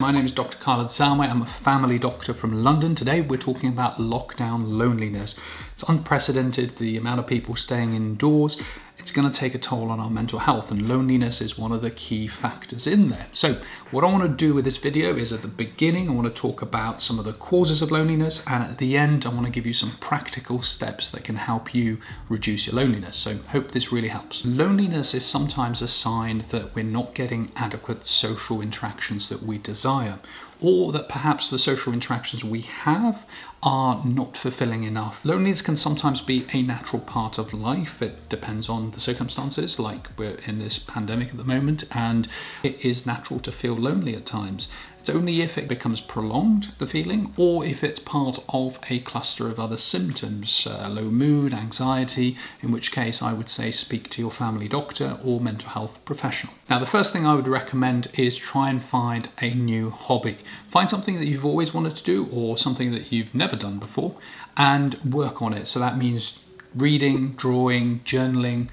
My name is Dr. Khaled Salmay. I'm a family doctor from London. Today we're talking about lockdown loneliness. It's unprecedented, the amount of people staying indoors. It's going to take a toll on our mental health, and loneliness is one of the key factors in there. So what I want to do with this video is at the beginning I want to talk about some of the causes of loneliness, and at the end I want to give you some practical steps that can help you reduce your loneliness. So hope this really helps. Loneliness is sometimes a sign that we're not getting adequate social interactions that we desire, or that perhaps the social interactions we have are not fulfilling enough. Loneliness can sometimes be a natural part of life. It depends on the circumstances, like we're in this pandemic at the moment, and it is natural to feel lonely at times. It's only if it becomes prolonged, the feeling, or if it's part of a cluster of other symptoms, low mood, anxiety, in which case I would say speak to your family doctor or mental health professional. Now, the first thing I would recommend is try and find a new hobby. Find something that you've always wanted to do or something that you've never done before and work on it. So that means reading, drawing, journaling,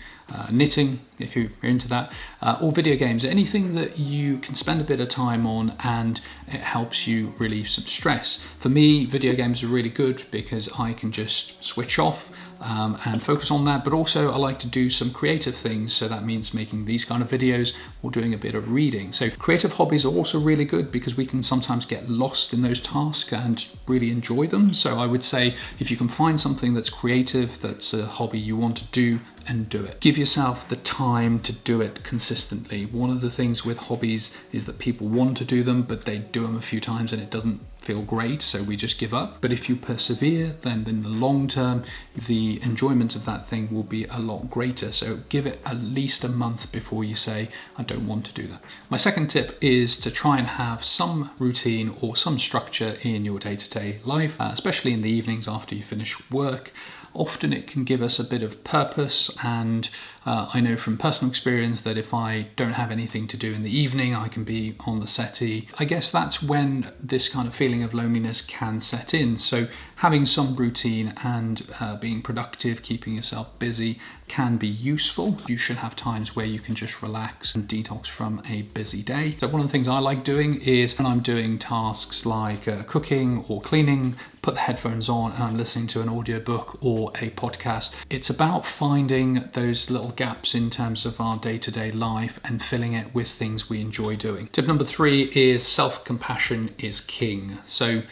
knitting, if you're into that, or video games, anything that you can spend a bit of time on and it helps you relieve some stress. For me, video games are really good because I can just switch off and focus on that, but also I like to do some creative things, so that means making these kind of videos or doing a bit of reading. So creative hobbies are also really good because we can sometimes get lost in those tasks and really enjoy them. So I would say if you can find something that's creative, that's a hobby you want to do, and do it. Give yourself the time to do it consistently. One of the things with hobbies is that people want to do them, but they do them a few times and it doesn't feel great, so we just give up. But if you persevere, then in the long term, the enjoyment of that thing will be a lot greater. So give it at least a month before you say, I don't want to do that. My second tip is to try and have some routine or some structure in your day-to-day life, especially in the evenings after you finish work. Often it can give us a bit of purpose, and I know from personal experience that if I don't have anything to do in the evening, I can be on the settee. I guess that's when this kind of feeling of loneliness can set in. So having some routine and being productive, keeping yourself busy can be useful. You should have times where you can just relax and detox from a busy day. So one of the things I like doing is when I'm doing tasks like cooking or cleaning, put the headphones on and I'm listening to an audiobook or a podcast. It's about finding those little gaps in terms of our day-to-day life and filling it with things we enjoy doing. Tip number 3 is self-compassion is king. So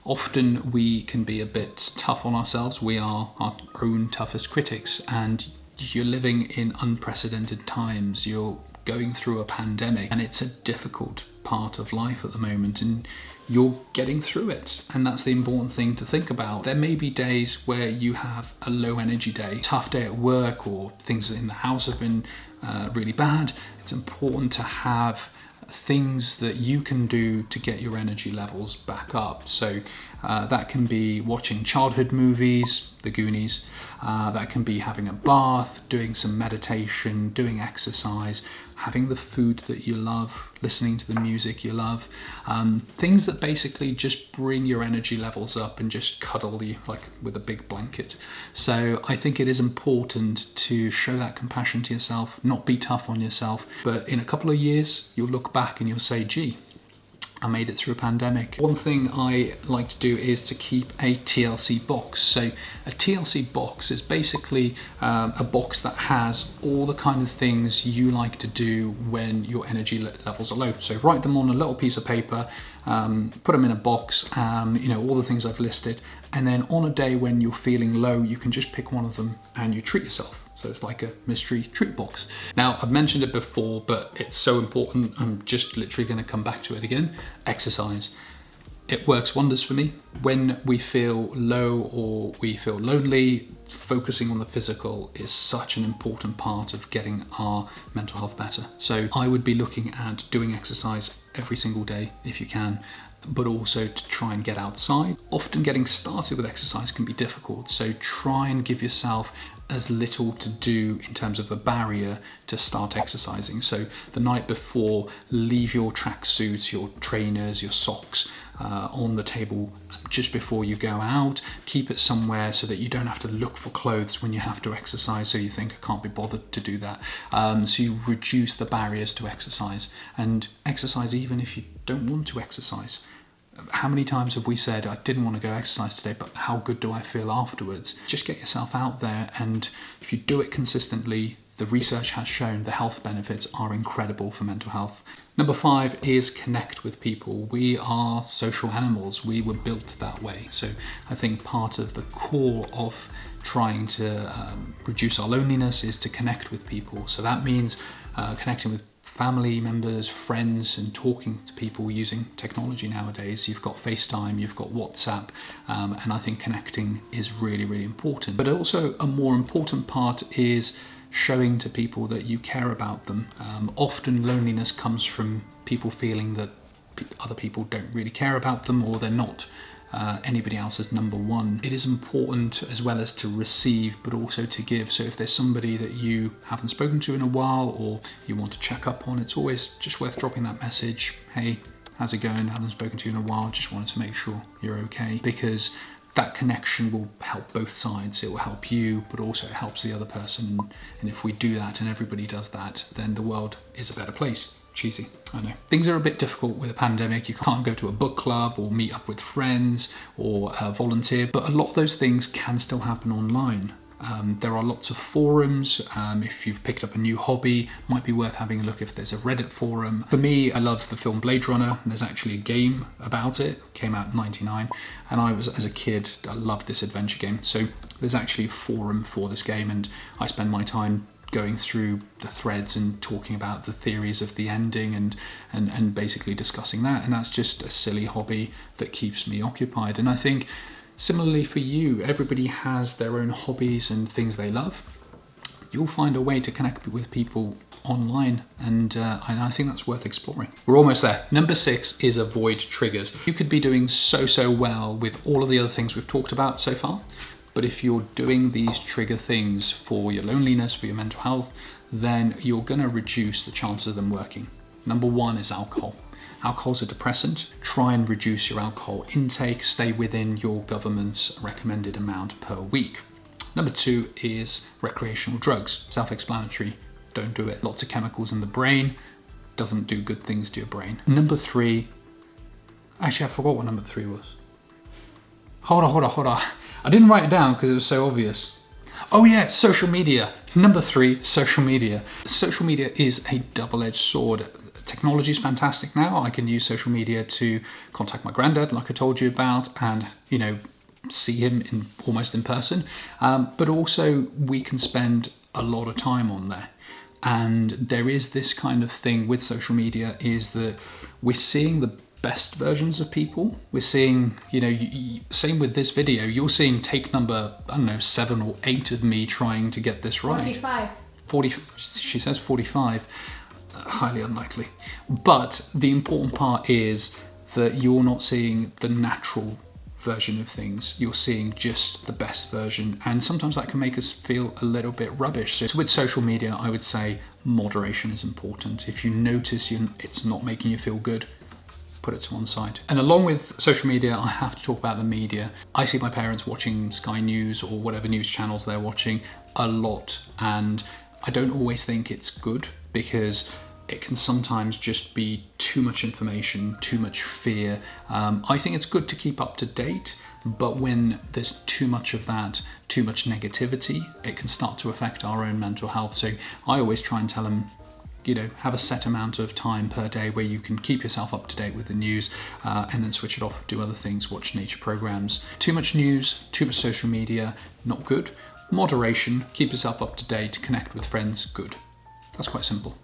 often we can be a bit tough on ourselves. We are our own toughest critics, and you're living in unprecedented times. You're going through a pandemic and it's a difficult part of life at the moment, and you're getting through it, and that's the important thing to think about. There may be days where you have a low energy day, tough day at work, or things in the house have been really bad. It's important to have things that you can do to get your energy levels back up. So that can be watching childhood movies, The Goonies, that can be having a bath, doing some meditation, doing exercise, having the food that you love, listening to the music you love, things that basically just bring your energy levels up and just cuddle you like with a big blanket. So I think it is important to show that compassion to yourself, not be tough on yourself, but in a couple of years you'll look back and you'll say, gee, I made it through a pandemic. One thing I like to do is to keep a TLC box. So a TLC box is basically a box that has all the kind of things you like to do when your energy levels are low. So write them on a little piece of paper, put them in a box, all the things I've listed. And then on a day when you're feeling low, you can just pick one of them and you treat yourself. So it's like a mystery treat box. Now, I've mentioned it before, but it's so important. I'm just literally going to come back to it again. Exercise. It works wonders for me. When we feel low or we feel lonely, focusing on the physical is such an important part of getting our mental health better. So I would be looking at doing exercise every single day if you can, but also to try and get outside. Often getting started with exercise can be difficult, so try and give yourself as little to do in terms of a barrier to start exercising. So the night before, leave your tracksuits, your trainers, your socks on the table just before you go out. Keep it somewhere so that you don't have to look for clothes when you have to exercise, so you think I can't be bothered to do that. So you reduce the barriers to exercise, and exercise even if you don't want to exercise. How many times have we said, I didn't want to go exercise today, but how good do I feel afterwards? Just get yourself out there, and if you do it consistently, the research has shown the health benefits are incredible for mental health. Number 5 is connect with people. We are social animals. We were built that way. So I think part of the core of trying to reduce our loneliness is to connect with people. So that means connecting with family members, friends, and talking to people using technology nowadays. You've got FaceTime, you've got WhatsApp, and I think connecting is really, really important. But also a more important part is showing to people that you care about them. Often loneliness comes from people feeling that other people don't really care about them, or they're not anybody else's number one. It is important as well as to receive, but also to give. So if there's somebody that you haven't spoken to in a while, or you want to check up on, it's always just worth dropping that message. Hey, how's it going? Haven't spoken to you in a while, just wanted to make sure you're okay. Because that connection will help both sides. It will help you, but also it helps the other person. And if we do that and everybody does that, then the world is a better place. Cheesy, I know. Things are a bit difficult with a pandemic. You can't go to a book club or meet up with friends or volunteer, but a lot of those things can still happen online. There are lots of forums. If you've picked up a new hobby, might be worth having a look if there's a Reddit forum. For me, I love the film Blade Runner, and there's actually a game about it. Came out in '99, and as a kid, I loved this adventure game. So there's actually a forum for this game, and I spend my time going through the threads and talking about the theories of the ending and basically discussing that. And that's just a silly hobby that keeps me occupied. And I think similarly for you, everybody has their own hobbies and things they love. You'll find a way to connect with people online, and I think that's worth exploring. We're almost there. Number 6 is avoid triggers. You could be doing so well with all of the other things we've talked about so far, but if you're doing these trigger things for your loneliness, for your mental health, then you're going to reduce the chances of them working. Number 1 is alcohol. Alcohol's a depressant. Try and reduce your alcohol intake. Stay within your government's recommended amount per week. Number 2 is recreational drugs. Self-explanatory. Don't do it. Lots of chemicals in the brain. Doesn't do good things to your brain. Number 3. Actually, I forgot what number 3 was. Hold on. I didn't write it down because it was so obvious. Oh yeah, social media. Number 3, social media. Social media is a double-edged sword. Technology is fantastic now. I can use social media to contact my granddad, like I told you about, and see him almost in person. But also we can spend a lot of time on there. And there is this kind of thing with social media, is that we're seeing the best versions of people. We're seeing, same with this video, you're seeing take number, 7 or 8 of me trying to get this right. 40, she says 45. Highly unlikely. But the important part is that you're not seeing the natural version of things. You're seeing just the best version, and sometimes that can make us feel a little bit rubbish. So with social media, I would say moderation is important. If you notice it's not making you feel good, put it to one side. And along with social media, I have to talk about the media. I see my parents watching Sky News or whatever news channels they're watching a lot, and I don't always think it's good, because it can sometimes just be too much information, too much fear. I think it's good to keep up to date, but when there's too much of that, too much negativity, it can start to affect our own mental health. So I always try and tell them, have a set amount of time per day where you can keep yourself up to date with the news, and then switch it off, do other things, watch nature programs. Too much news, too much social media, not good. Moderation, keep yourself up to date, connect with friends, good. That's quite simple.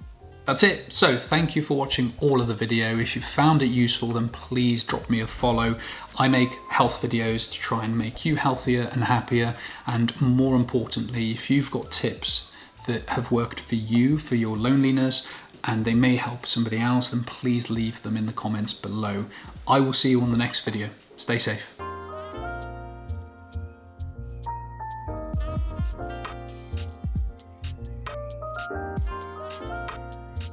That's it. So thank you for watching all of the video. If you found it useful, then please drop me a follow. I make health videos to try and make you healthier and happier. And more importantly, if you've got tips that have worked for you, for your loneliness, and they may help somebody else, then please leave them in the comments below. I will see you on the next video. Stay safe.